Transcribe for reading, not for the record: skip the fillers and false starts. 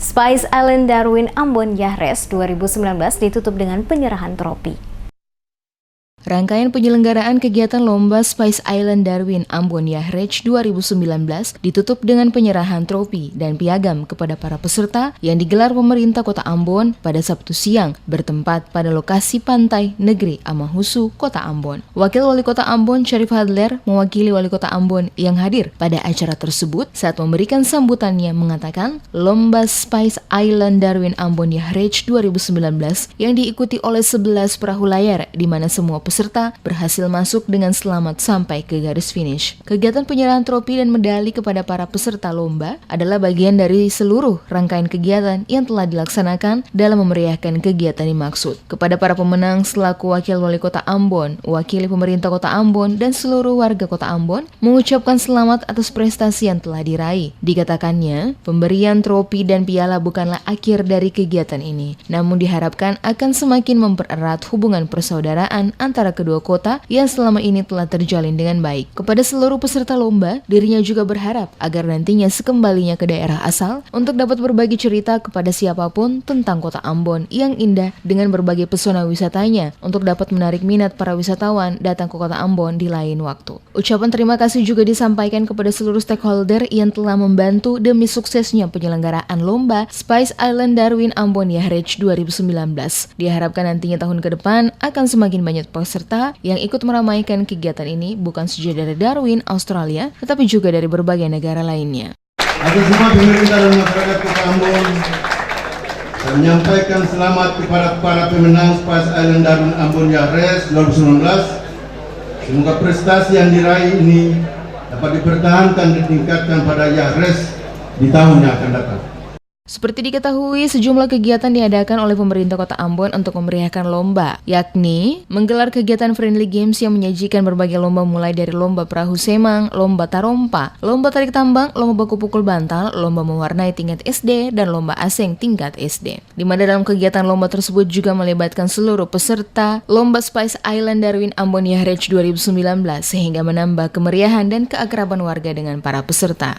Spice Island Darwin Ambon Yahres 2019 ditutup dengan penyerahan tropi. Rangkaian penyelenggaraan kegiatan Lomba Spice Island Darwin Ambon Yahres 2019 ditutup dengan penyerahan trofi dan piagam kepada para peserta yang digelar pemerintah Kota Ambon pada Sabtu siang bertempat pada lokasi pantai Negeri Amahusu, Kota Ambon. Wakil Wali Kota Ambon, Syarif Hadler, mewakili Wali Kota Ambon yang hadir pada acara tersebut saat memberikan sambutannya mengatakan Lomba Spice Island Darwin Ambon Yahres 2019 yang diikuti oleh 11 perahu layar di mana semua peserta berhasil masuk dengan selamat sampai ke garis finish. Kegiatan penyerahan trofi dan medali kepada para peserta lomba adalah bagian dari seluruh rangkaian kegiatan yang telah dilaksanakan dalam memeriahkan kegiatan dimaksud. Kepada para pemenang selaku Wakil Wali Kota Ambon, wakili pemerintah Kota Ambon, dan seluruh warga Kota Ambon mengucapkan selamat atas prestasi yang telah diraih. Dikatakannya, pemberian trofi dan piala bukanlah akhir dari kegiatan ini, namun diharapkan akan semakin mempererat hubungan persaudaraan antara kedua kota yang selama ini telah terjalin dengan baik. Kepada seluruh peserta lomba, dirinya juga berharap agar nantinya sekembalinya ke daerah asal untuk dapat berbagi cerita kepada siapapun tentang Kota Ambon yang indah dengan berbagai pesona wisatanya untuk dapat menarik minat para wisatawan datang ke Kota Ambon di lain waktu. Ucapan terima kasih juga disampaikan kepada seluruh stakeholder yang telah membantu demi suksesnya penyelenggaraan Lomba Spice Island Darwin Ambon Yahres 2019. Diharapkan nantinya tahun ke depan akan semakin banyak peserta yang ikut meramaikan kegiatan ini bukan saja dari Darwin, Australia, tetapi juga dari berbagai negara lainnya. Atas semua pemerintah dan masyarakat Kota Ambon, saya menyampaikan selamat kepada para pemenang Spice Island Darwin Ambon Yahres 2019. Semoga prestasi yang diraih ini dapat dipertahankan dan ditingkatkan pada Yahres di tahun yang akan datang. Seperti diketahui, sejumlah kegiatan diadakan oleh pemerintah Kota Ambon untuk memeriahkan lomba, yakni menggelar kegiatan friendly games yang menyajikan berbagai lomba mulai dari lomba perahu semang, lomba tarompa, lomba tarik tambang, lomba baku pukul bantal, lomba mewarnai tingkat SD, dan lomba aseng tingkat SD. Di mana dalam kegiatan lomba tersebut juga melibatkan seluruh peserta Lomba Spice Island Darwin Ambon Yahres 2019 sehingga menambah kemeriahan dan keakraban warga dengan para peserta.